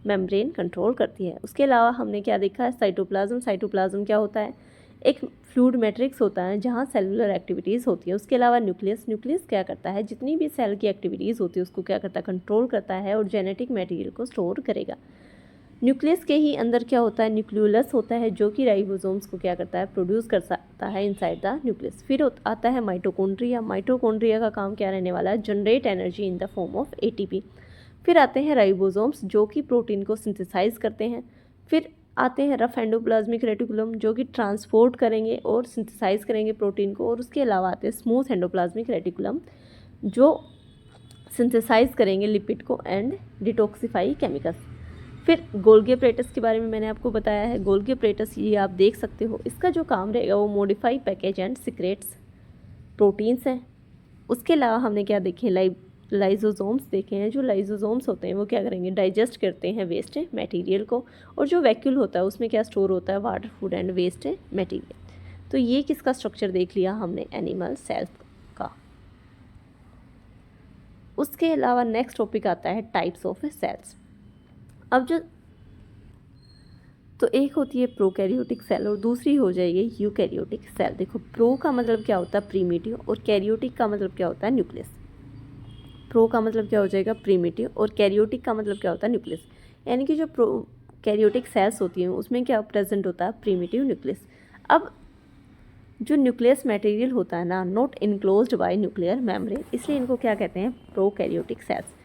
मेम्ब्रेन कंट्रोल करती है। उसके अलावा हमने क्या देखा है, साइटोप्लाज्म। साइटोप्लाज्म क्या होता है, एक फ्लूइड मैट्रिक्स होता है जहाँ सेलुलर एक्टिविटीज़ होती है। उसके अलावा न्यूक्लियस। न्यूक्लियस क्या करता है, जितनी भी सेल की एक्टिविटीज़ होती है उसको क्या करता है, कंट्रोल करता है और जेनेटिक मटेरियल को स्टोर करेगा। न्यूक्लियस के ही अंदर क्या होता है, न्यूक्लियोलस होता है जो कि राइबोसोम्स को क्या करता है, प्रोड्यूस कर सकता है इनसाइड द न्यूक्लियस। फिर आता है माइटोकॉन्ड्रिया। माइटोकॉन्ड्रिया का काम क्या रहने वाला है, generate energy in the form of ATP. फिर आते हैं राइबोसोम्स जो कि प्रोटीन को सिंथेसाइज करते हैं। फिर आते हैं रफ एंडोप्लाज्मिक रेटिकुलम जो कि ट्रांसपोर्ट करेंगे और सिंथेसाइज करेंगे प्रोटीन को। और उसके अलावा आते हैं स्मूथ एंडोप्लाज्मिक रेटिकुलम जो सिंथेसाइज करेंगे लिपिड को एंड डिटॉक्सिफाई केमिकल्स। फिर गोल्गी अपरेटस के बारे में मैंने आपको बताया है। गोल्गी अपरेटस ये आप देख सकते हो, इसका जो काम रहेगा वो modify, package and secrets proteins हैं। उसके अलावा हमने क्या देखे, लाइजोसोम्स देखे हैं। जो लाइजोसोम्स होते हैं वो क्या करेंगे, डाइजेस्ट करते हैं वेस्ट मटेरियल को, और जो वैक्यूल होता है उसमें क्या स्टोर होता है, water, food and waste material. तो ये किसका स्ट्रक्चर देख लिया हमने, एनिमल सेल्स का। उसके अलावा नेक्स्ट टॉपिक आता है टाइप्स ऑफ सेल्स। अब जो तो एक होती है प्रोकैरियोटिक सेल और दूसरी हो जाएगी यूकैरियोटिक सेल। देखो, प्रो का मतलब क्या होता है, प्रीमिटिव, और कैरियोटिक का मतलब क्या होता है, न्यूक्लियस। प्रो का मतलब क्या हो जाएगा, प्रीमिटिव, और कैरियोटिक का मतलब क्या होता है, न्यूक्लियस। यानी कि जो कैरियोटिक सेल्स होती हैं उसमें क्या प्रेजेंट होता है, प्रीमिटिव न्यूक्लियस। अब जो न्यूक्लियस मटेरियल होता है ना, not enclosed bye nuclear membrane, इसलिए इनको क्या कहते हैं, प्रोकैरियोटिक सेल्स।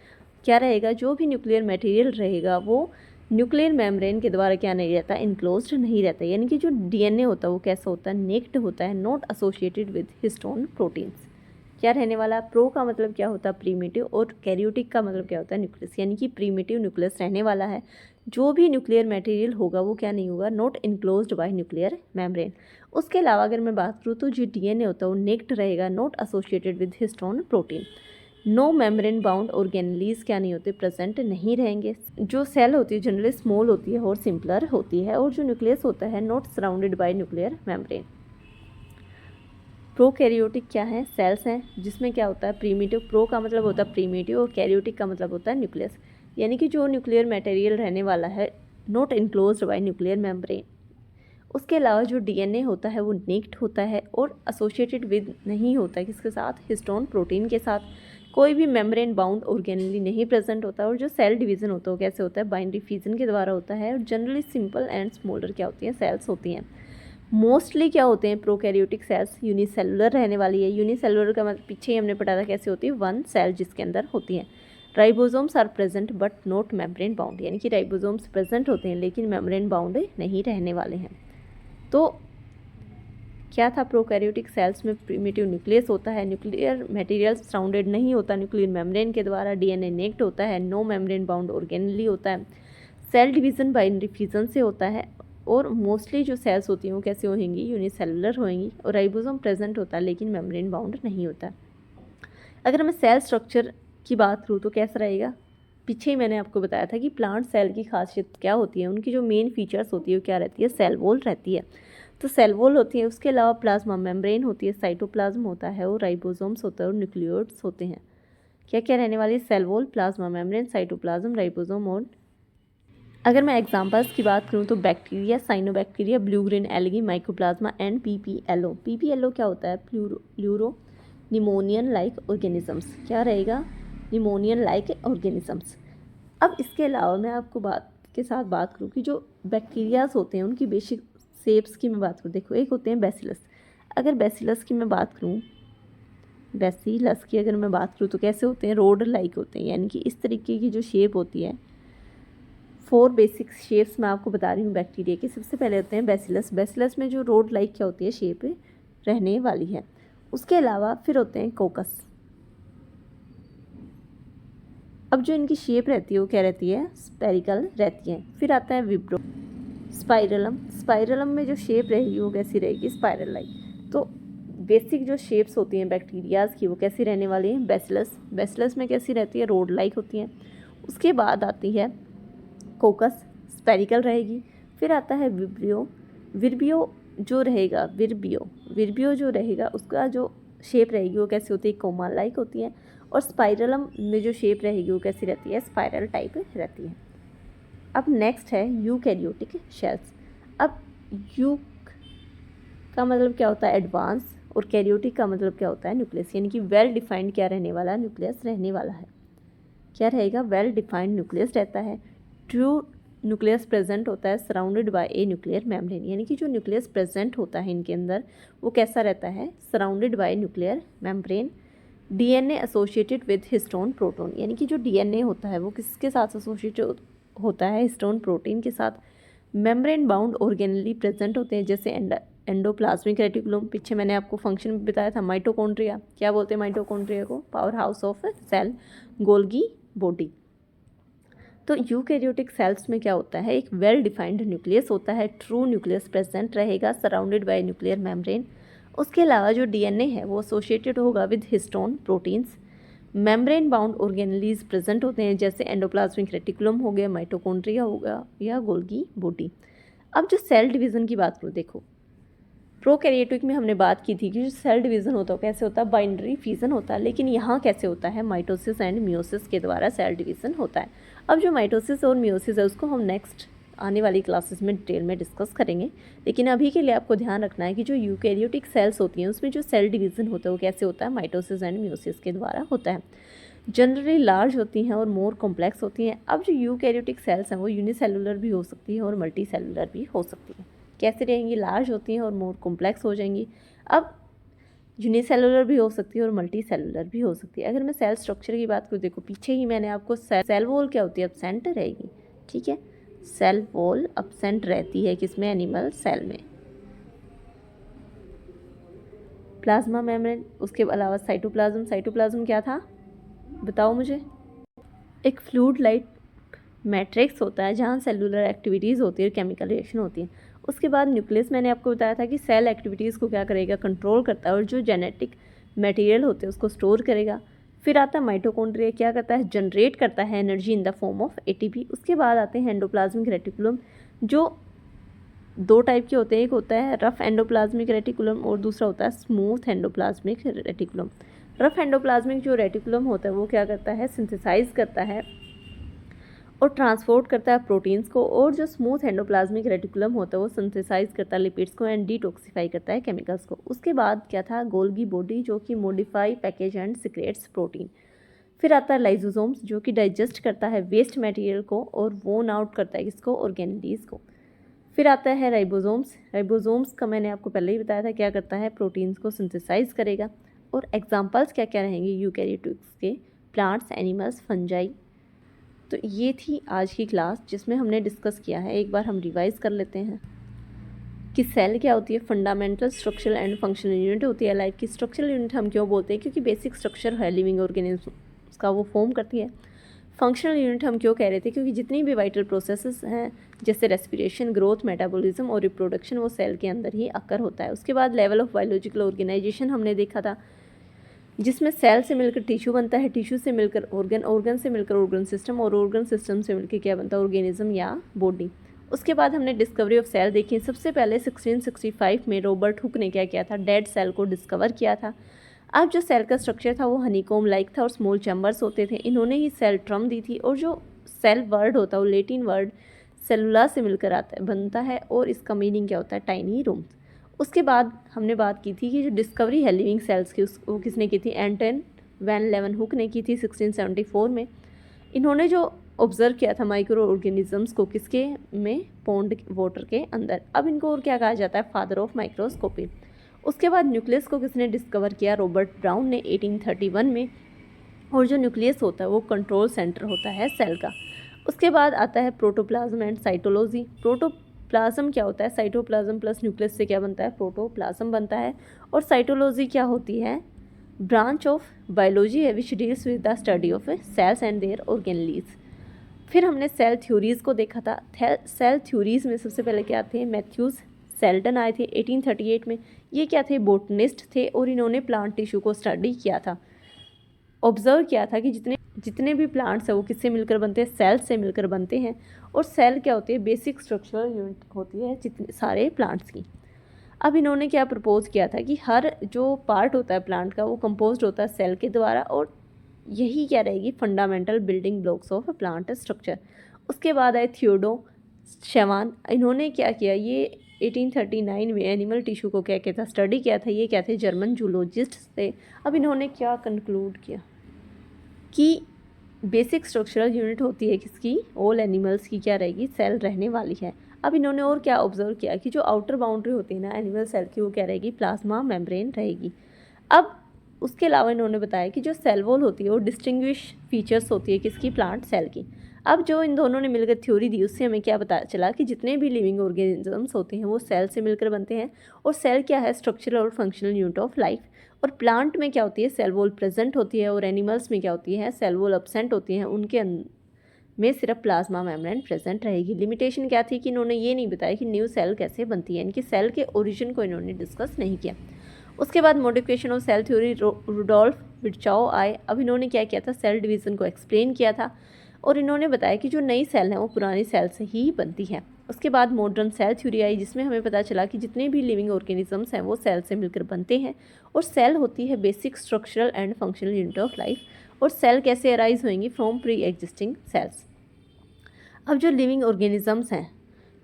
क्या रहेगा, जो भी न्यूक्लियर मटेरियल रहेगा वो न्यूक्लियर मेम्ब्रेन के द्वारा क्या नहीं रहता, इनक्लोज्ड नहीं रहता। यानी कि जो डीएनए होता है वो कैसा होता है, नेक्ड होता है, not associated with histone proteins. क्या रहने वाला, प्रो का मतलब क्या होता है, प्रीमिटिव, और कैरियोटिक का मतलब क्या होता है, न्यूक्लियस। यानी कि प्रीमिटिव न्यूक्लियस रहने वाला है। जो भी न्यूक्लियर मटेरियल होगा वो क्या नहीं होगा, not enclosed bye nuclear membrane. उसके अलावा अगर मैं बात करूँ तो जो डीएनए होता है वो नेक्ड रहेगा, not associated with histone protein. No membrane bound organelles क्या नहीं होते, प्रेजेंट नहीं रहेंगे। जो सेल होती है जनरली स्मॉल होती है और सिंपलर होती है, और जो न्यूक्लियस होता है not surrounded by nuclear membrane. Prokaryotic क्या है, सेल्स हैं जिसमें क्या होता है, प्रीमिटिव। प्रो का मतलब होता है प्रीमिटिव, और कैरियोटिक का मतलब होता है न्यूक्लियस। यानी कि जो न्यूक्लियर मटेरियल रहने वाला है not enclosed bye nuclear membrane. उसके अलावा जो डीएनए होता है वो नेक्ड होता है और एसोसिएटेड विद नहीं होता है किसके साथ, हिस्टोन प्रोटीन के साथ। कोई भी मेम्ब्रेन बाउंड ऑर्गेनली नहीं प्रेजेंट होता। और जो सेल डिवीज़न होता है वो कैसे होता है, बाइनरी फ्यूजन के द्वारा होता है। और जनरली सिंपल एंड स्मॉलर क्या होती हैं, सेल्स होती हैं। मोस्टली क्या होते हैं प्रोकैरियोटिक सेल्स, यूनिसेलुलर रहने वाली है। यूनिसेलुलर का मतलब पीछे ही हमने पढ़ा था कैसे होती है, वन सेल जिसके अंदर होती है। Ribosomes are present but not membrane bound, यानी कि राइबोसोम्स प्रेजेंट होते हैं लेकिन मेम्ब्रेन बाउंड नहीं रहने वाले हैं। तो क्या था, प्रोकैरियोटिक सेल्स में प्रिमिटिव न्यूक्लियस होता है, न्यूक्लियर मटेरियल सराउंडेड नहीं होता न्यूक्लियर मेम्ब्रेन के द्वारा, डीएनए नेक्ड होता है, नो मेम्ब्रेन बाउंड ऑर्गेनली होता है, सेल डिवीज़न बाइनरी फ्यूजन से होता है, और मोस्टली जो सेल्स होती हैं वो कैसे होंगी, यूनिसेलुलर होंगी, और राइबोसोम प्रेजेंट होता है लेकिन मेम्ब्रेन बाउंड नहीं होता। अगर मैं सेल स्ट्रक्चर की बात करूँ तो कैसा रहेगा, पीछे ही मैंने आपको बताया था कि प्लांट सेल की खासियत क्या होती है, उनकी जो मेन फीचर्स होती है वो क्या रहती है, सेल वॉल रहती है। तो सेल वॉल होती है, उसके अलावा प्लाज्मा मेम्ब्रेन होती है, साइटोप्लाज्म होता है, और राइबोसोम्स होता है, और न्यूक्लियोइड्स होते हैं। क्या क्या रहने वाली है, cell wall, plasma membrane, cytoplasm, ribosome. और अगर मैं एग्जांपल्स की बात करूं तो bacteria, cyanobacteria, blue green algae, mycoplasma and PPLO. PPLO क्या होता है, प्लूरो निमोनियन लाइक ऑर्गेनिजम्स। क्या रहेगा, निमोनियन लाइक ऑर्गेनिजम्स। अब इसके अलावा मैं आपको बात करूं कि जो बैक्टीरियाज होते हैं उनकी बेसिक शेप्स की मैं बात करूँ। देखो, एक होते हैं बेसिलस। अगर बेसिलस की मैं बात करूँ, बेसिलस की अगर मैं बात करूँ तो कैसे होते हैं, रोड लाइक होते हैं। यानी कि इस तरीके की जो शेप होती है, 4 बेसिक शेप्स मैं आपको बता रही हूँ बैक्टीरिया की। सबसे पहले होते हैं बेसिलस। बेसिलस में जो रोड लाइक क्या होती है, शेप रहने वाली है। उसके अलावा फिर होते हैं कोकस। अब जो इनकी शेप रहती है वो क्या रहती है, स्पेरिकल रहती है। फिर आता है विब्रो, स्पाइरलम। स्पाइरलम में जो शेप रहेगी वो कैसी रहेगी, स्पाइरल लाइक। तो बेसिक जो शेप्स होती हैं बैक्टीरियाज की वो कैसी रहने वाली हैं, बेसिलस। बेसिलस में कैसी रहती है, रोड लाइक होती हैं। उसके बाद आती है कोकस, स्पेरिकल रहेगी। फिर आता है विब्रियो। विब्रियो जो रहेगा, विब्रियो जो रहेगा उसका जो शेप रहेगी वो कैसी होती है, कोमा लाइक होती है। और स्पाइरलम में जो शेप रहेगी वो कैसी रहती है, स्पाइरल टाइप रहती है। अब नेक्स्ट है यूकैरियोटिक सेल्स। अब यू का मतलब क्या होता है, एडवांस, और कैरियोटिक का मतलब क्या होता है, न्यूक्लियस। यानी कि वेल डिफाइंड क्या रहने वाला है, न्यूक्लियस रहने वाला है। क्या रहेगा, वेल डिफाइंड न्यूक्लियस रहता है। ट्रू न्यूक्लियस प्रेजेंट होता है surrounded by a nuclear membrane. यानी कि जो न्यूक्लियस प्रेजेंट होता है इनके अंदर वो कैसा रहता है, surrounded by nuclear membrane. DNA associated with histone protein. यानी कि जो डीएनए होता है वो किसके साथ एसोसिएटेड होता है, हिस्टोन प्रोटीन के साथ। मेम्ब्रेन बाउंड ऑर्गेनली प्रेजेंट होते हैं जैसे एंडोप्लाज्मिक रेटिकुलम। पीछे मैंने आपको फंक्शन बताया था, माइटोकॉन्ड्रिया। क्या बोलते हैं माइटोकॉन्ड्रिया को, power house of cell, Golgi body. तो यूकैरियोटिक सेल्स में क्या होता है, एक वेल डिफाइंड न्यूक्लियस होता है। ट्रू न्यूक्लियस प्रेजेंट रहेगा सराउंडेड बाय न्यूक्लियर मेम्ब्रेन। उसके अलावा जो डीएनए है वो एसोसिएटेड होगा with histone proteins. Membrane bound organelles present होते हैं, जैसे एंडोप्लाज्मिक रेटिकुलम हो गया, माइटोकॉन्ड्रिया हो गया या गोल्गी बॉडी। अब जो सेल डिवीज़न की बात करूँ, देखो प्रोकैरियोटिक में हमने बात की थी कि जो सेल डिवीज़न होता है कैसे होता है, बाइनरी फिजन होता है, लेकिन यहाँ कैसे होता है, माइटोसिस एंड मियोसिस के द्वारा सेल डिवीज़न होता है। अब जो माइटोसिस और मियोसिस है उसको हम नेक्स्ट आने वाली क्लासेस में डिटेल में डिस्कस करेंगे, लेकिन अभी के लिए आपको ध्यान रखना है कि जो यूकैरियोटिक सेल्स होती हैं उसमें जो सेल डिवीज़न होता है वो कैसे होता है, माइटोसिस एंड मियोसिस के द्वारा होता है। जनरली लार्ज होती हैं और मोर कॉम्प्लेक्स होती हैं। अब जो यूकैरियोटिक सेल्स हैं वो यूनिसेलुलर भी हो सकती है और मल्टी सेलुलर भी हो सकती है। कैसे रहेंगी, लार्ज होती हैं और मोर कॉम्प्लेक्स हो जाएंगी। अब यूनिसेलुलर भी हो सकती है और मल्टी सेलुलर भी हो सकती है। अगर मैं सेल स्ट्रक्चर की बात करूँ, देखो पीछे ही मैंने आपको सेल वॉल क्या होती है, एब्सेंट रहेगी, ठीक है। सेल वॉल एब्सेंट रहती है किसमें, एनिमल सेल में। प्लाज्मा मेम्ब्रेन, उसके अलावा साइटोप्लाज्म। साइटोप्लाज्म क्या था बताओ मुझे, एक फ्लूइड लाइक मैट्रिक्स होता है जहाँ सेलुलर एक्टिविटीज़ होती है, केमिकल रिएक्शन होती है। उसके बाद न्यूक्लियस, मैंने आपको बताया था कि सेल एक्टिविटीज़ को क्या करेगा, कंट्रोल करता है और जो जेनेटिक मटेरियल होते हैं उसको स्टोर करेगा। फिर आता है माइटोकॉन्ड्रिया, क्या करता है, जनरेट करता है energy in the form of ATP. उसके बाद आते हैं एंडोप्लाज्मिक रेटिकुलम, जो दो टाइप के होते हैं, एक होता है रफ एंडोप्लाज्मिक रेटिकुलम और दूसरा होता है smooth endoplasmic reticulum. Rough endoplasmic जो रेटिकुलम होता है वो क्या करता है, सिंथेसाइज करता है और ट्रांसपोर्ट करता है प्रोटीन्स को, और जो स्मूथ एंडोप्लाज्मिक रेटिकुलम होता है वो सिंथेसाइज करता है लिपिड्स को एंड डिटॉक्सिफाई करता है केमिकल्स को। उसके बाद क्या था, गोल्गी बॉडी, जो कि modify package and secrets protein. फिर आता है लाइजोसोम्स, जो कि डाइजेस्ट करता है वेस्ट मटेरियल को और वोन आउट करता है किसको, ऑर्गेनेलीज को। फिर आता है राइबोसोम्स। राइबोसोम्स का मैंने आपको पहले ही बताया था क्या करता है, प्रोटीन्स को सिंथेसाइज करेगा। और एग्जांपल्स क्या क्या रहेंगे यूकैरियोटिक्स के, प्लांट्स, एनिमल्स, फंजाई। तो ये थी आज की क्लास जिसमें हमने डिस्कस किया है। एक बार हम रिवाइज कर लेते हैं कि सेल क्या होती है, fundamental structural and functional unit होती है लाइफ की। स्ट्रक्चरल यूनिट हम क्यों बोलते हैं, क्योंकि बेसिक स्ट्रक्चर है लिविंग ऑर्गेनिज्म का वो फॉर्म करती है। फंक्शनल यूनिट हम क्यों कह रहे थे, क्योंकि जितनी भी वाइटल प्रोसेसेस हैं जैसे रेस्पिरेशन, ग्रोथ, मेटाबॉलिज्म और रिप्रोडक्शन वो सेल के अंदर ही अकर होता है। उसके बाद लेवल ऑफ बायोलॉजिकल ऑर्गेनाइजेशन हमने देखा था, जिसमें सेल से मिलकर टिश्यू बनता है, टिश्यू से मिलकर ऑर्गन, ऑर्गन से मिलकर ऑर्गन सिस्टम और ऑर्गन सिस्टम से मिलकर क्या बनता है, ऑर्गेनिज्म या बॉडी। उसके बाद हमने डिस्कवरी ऑफ सेल देखी। सबसे पहले 1665 में रॉबर्ट हुक ने क्या किया था, डेड सेल को डिस्कवर किया था। अब जो सेल का स्ट्रक्चर था वो हनीकॉम लाइक था और स्मॉल चैम्बर्स होते थे। इन्होंने ही सेल ट्रम दी थी। और जो सेल वर्ड होता है वो लेटिन वर्ड सेलुला से मिलकर आता है, बनता है, और इसका मीनिंग क्या होता है, टाइनी रूम्स। उसके बाद हमने बात की थी कि जो डिस्कवरी है लिविंग सेल्स की वो किसने की थी, एंटन वैन लेवनहुक ने की थी 1674 में। इन्होंने जो ऑब्जर्व किया था माइक्रो ऑर्गेनिजम्स को, किसके में, पॉन्ड वाटर के अंदर। अब इनको और क्या कहा जाता है, फादर ऑफ माइक्रोस्कोपी। उसके बाद न्यूक्लियस को किसने डिस्कवर किया, रॉबर्ट ब्राउन ने 1831 में। और जो न्यूक्लियस होता है वो कंट्रोल सेंटर होता है सेल का। उसके बाद आता है प्रोटोप्लाज्म एंड साइटोलॉजी। प्रोटोप्लाज्म क्या होता है, साइटोप्लाज्म प्लस न्यूक्लियस से क्या बनता है, प्रोटोप्लाज्म बनता है। और साइटोलॉजी क्या होती है, ब्रांच ऑफ बायोलॉजी है which deals with the study of cells and their organelles. फिर हमने सेल थ्योरीज़ को देखा था। सेल थ्योरीज़ में सबसे पहले क्या थे, मैथ्यूज सेल्टन आए थे 1838 में। ये क्या थे, बोटनिस्ट थे और इन्होंने प्लांट टिश्यू को स्टडी किया था। ऑब्जर्व किया था कि जितने भी प्लांट्स हैं वो किससे मिलकर बनते हैं, सेल्स से मिलकर बनते हैं। और सेल क्या होती है, बेसिक स्ट्रक्चरल यूनिट होती है जितने सारे प्लांट्स की। अब इन्होंने क्या प्रपोज किया था कि हर जो पार्ट होता है प्लांट का वो कंपोज्ड होता है सेल के द्वारा, और यही क्या रहेगी, fundamental building blocks of plant structure. उसके बाद आए थियोडो शेवान। इन्होंने क्या किया, ये 1839 में एनिमल टिश्यू को क्या कहता, स्टडी किया था। ये क्या थे, जर्मन जूलॉजिस्ट थे। अब इन्होंने क्या कंक्लूड किया कि बेसिक स्ट्रक्चरल यूनिट होती है किसकी, ऑल एनिमल्स की क्या रहेगी, सेल रहने वाली है। अब इन्होंने और क्या ऑब्जर्व किया कि जो आउटर बाउंड्री होती है ना एनिमल सेल की, वो क्या रहेगी, प्लाज्मा मेम्ब्रेन रहेगी। अब उसके अलावा इन्होंने बताया कि जो सेल वॉल होती है वो डिस्टिंग्विश फीचर्स होती है किसकी, प्लांट सेल की। अब जो इन दोनों ने मिलकर थ्योरी दी उससे हमें क्या पता चला कि जितने भी लिविंग ऑर्गेनिजम्स होते हैं वो सेल से मिलकर बनते हैं। और सेल क्या है, स्ट्रक्चरल और फंक्शनल यूनिट ऑफ लाइफ। और प्लांट में क्या होती है, सेल वॉल प्रेजेंट होती है, और एनिमल्स में क्या होती है, सेल वॉल एब्सेंट होती हैं। उनके में सिर्फ प्लाज्मा मेम्ब्रेन प्रेजेंट रहेगी। लिमिटेशन क्या थी कि इन्होंने ये नहीं बताया कि न्यू सेल कैसे बनती है, इनकी सेल के ओरिजिन को इन्होंने डिस्कस नहीं किया। उसके बाद modification of cell theory, Rudolf Virchow आए। अब इन्होंने क्या किया था, सेल डिवीज़न को एक्सप्लेन किया था और इन्होंने बताया कि जो नई सेल हैं वो पुरानी सेल से ही बनती हैं। उसके बाद मॉडर्न सेल थ्योरी आई, जिसमें हमें पता चला कि जितने भी लिविंग ऑर्गेनिजम्स हैं वो सेल से मिलकर बनते हैं और सेल होती है basic structural and functional unit of life. और सेल कैसे अराइज होंगी, फ्रॉम प्री एग्जिस्टिंग सेल्स। अब जो लिविंग ऑर्गेनिजम्स हैं,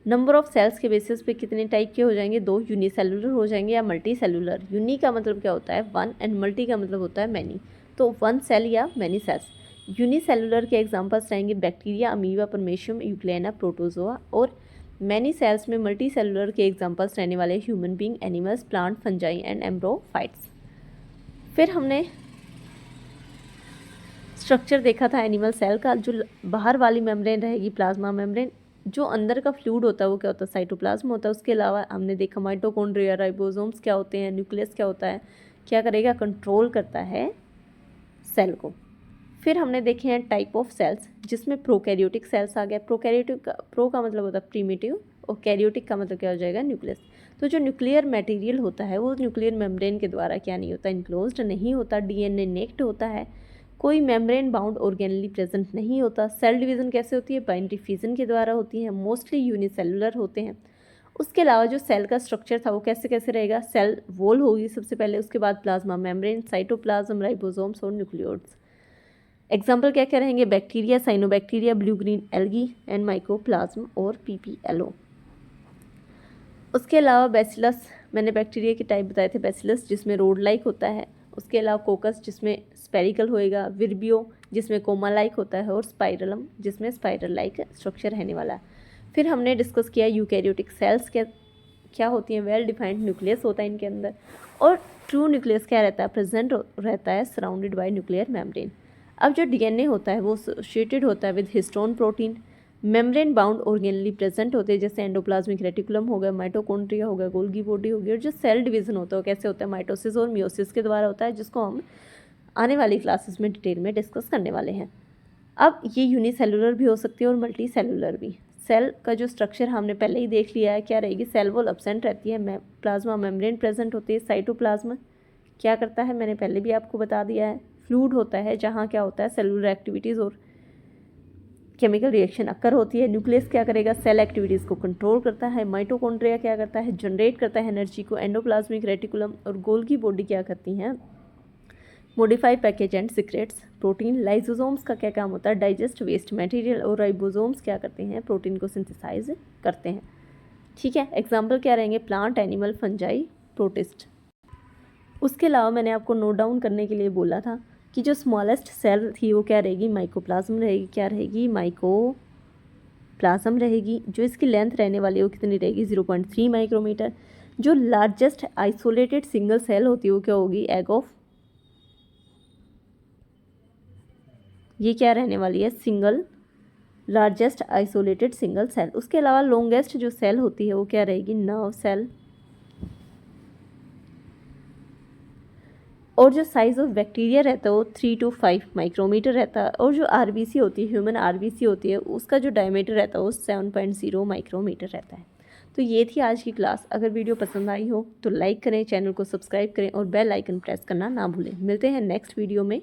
नंबर ऑफ सेल्स के बेसिस पे कितने टाइप के हो जाएंगे, 2 यूनिसेलुलर हो जाएंगे या मल्टी सेलुलर। यूनी का मतलब क्या होता है, 1 एंड मल्टी का मतलब होता है मैनी, तो 1 सेल या मैनी सेल्स। यूनिसेलुलर के एग्जांपल्स रहेंगे bacteria, amoeba, paramecium, euglena, protozoa. और मैनी सेल्स में मल्टी सेलुलर के एग्जांपल्स रहने वाले human being, animals, plant, fungi and embryophytes. फिर हमने स्ट्रक्चर देखा था एनिमल सेल का, जो बाहर वाली मेम्ब्रेन रहेगी प्लाज्मा मेम्ब्रेन, जो अंदर का फ्लूइड होता है वो क्या होता है, साइटोप्लाज्म होता है। उसके अलावा हमने देखा माइटोकॉन्ड्रिया, राइबोसोम्स क्या होते हैं, न्यूक्लियस क्या होता है, क्या करेगा, कंट्रोल करता है सेल को। फिर हमने देखे हैं टाइप ऑफ सेल्स, जिसमें प्रोकैरियोटिक सेल्स आ गया। प्रोकैरियोटिक, प्रो का मतलब होता है प्रीमिटिव और कैरियोटिक का मतलब क्या हो जाएगा, न्यूक्लियस। तो जो न्यूक्लियर मटेरियल होता है वो न्यूक्लियर मेम्ब्रेन के द्वारा क्या नहीं होता, इनक्लोज्ड नहीं होता, डीएनए नेक्ड होता है, कोई मेम्ब्रेन बाउंड ऑर्गेनली प्रेजेंट नहीं होता। सेल डिवीज़न कैसे होती है, बाइनरी फिजन के द्वारा होती है, मोस्टली यूनिसेलुलर होते हैं। उसके अलावा जो सेल का स्ट्रक्चर था वो कैसे कैसे रहेगा, सेल वॉल होगी सबसे पहले, उसके बाद प्लाज्मा मेम्ब्रेन, साइटोप्लाज्म, राइबोसोम्स और न्यूक्लियोइड्स। एग्जाम्पल क्या क्या रहेंगे, bacteria, cyanobacteria, blue green algae and mycoplasma और पीपीएलओ। उसके अलावा बैसिलस, मैंने बैक्टीरिया के टाइप बताए थे, बैसिलस जिसमें रोड लाइक होता है, उसके अलावा कोकस जिसमें स्पेरिकल होएगा, विर्बियो जिसमें कोमा लाइक होता है और स्पाइरलम जिसमें स्पाइरल लाइक स्ट्रक्चर रहने वाला है। फिर हमने डिस्कस किया यूकैरियोटिक सेल्स क्या होती हैं, वेल डिफाइंड न्यूक्लियस होता है इनके अंदर, और ट्रू न्यूक्लियस क्या रहता है, प्रेजेंट रहता है सराउंडेड बाय न्यूक्लियर मेम्ब्रेन। अब जो डीएनए होता है वो एसोसिएटेड होता है with histone protein, membrane bound organelle present होते हैं, जैसे एंडोप्लाज्मिक रेटिकुलम हो गया, माइटोकॉन्ड्रिया हो गया, गोल्गी बॉडी होगी। और जो सेल डिवीजन होता है वो कैसे होता है, माइटोसिस और मियोसिस के द्वारा होता है, जिसको हम आने वाली क्लासेस में डिटेल में डिस्कस करने वाले हैं। अब ये यूनिसेलुलर भी हो सकती है और मल्टी सेलुलर भी। सेल का जो स्ट्रक्चर हमने पहले ही देख लिया है, क्या रहेगी, सेल वॉल एब्सेंट रहती है, प्लाज्मा मेम्ब्रेन प्रेजेंट होती है, साइटोप्लाज्म क्या करता है, मैंने पहले भी आपको बता दिया है, फ्लूइड होता है जहाँ क्या होता है, सेलुलर एक्टिविटीज़ और केमिकल रिएक्शन अक्कर होती है। न्यूक्लियस क्या करेगा, सेल एक्टिविटीज़ को कंट्रोल करता है। माइटोकॉन्ड्रिया क्या करता है, जनरेट करता है एनर्जी को। एंडोप्लाज्मिक रेटिकुलम और गोल्गी बॉडी क्या करती हैं, modify package and secrets protein. Lysosomes का क्या काम होता है, डाइजेस्ट वेस्ट मटेरियल। और राइबोसोम्स क्या करते हैं, प्रोटीन को सिंथेसाइज करते हैं। ठीक है, एग्जाम्पल क्या रहेंगे, प्लांट, एनिमल, फंजाई, प्रोटिस्ट। उसके अलावा मैंने आपको नोट डाउन करने के लिए बोला था कि जो स्मॉलेस्ट सेल थी वो क्या रहेगी, माइकोप्लाज्म रहेगी। क्या रहेगी, माइकोप्लाज्म रहेगी। जो इसकी लेंथ रहने वाली है वो कितनी रहेगी, 0.3 माइक्रोमीटर। जो लार्जेस्ट आइसोलेटेड सिंगल सेल होती है वो क्या होगी, एग ऑफ, ये क्या रहने वाली है, single largest isolated single cell. उसके अलावा लॉन्गेस्ट जो सेल होती है वो क्या रहेगी, नर्व सेल। और जो साइज़ ऑफ बैक्टीरिया रहता है वो 3 to 5 माइक्रोमीटर रहता है। और जो आरबीसी होती है, ह्यूमन आरबीसी होती है, उसका जो डायमीटर रहता है वो 7.0 माइक्रोमीटर रहता है। तो ये थी आज की क्लास। अगर वीडियो पसंद आई हो तो लाइक करें, चैनल को सब्सक्राइब करें और बेल आइकन प्रेस करना ना भूलें। मिलते हैं नेक्स्ट वीडियो में।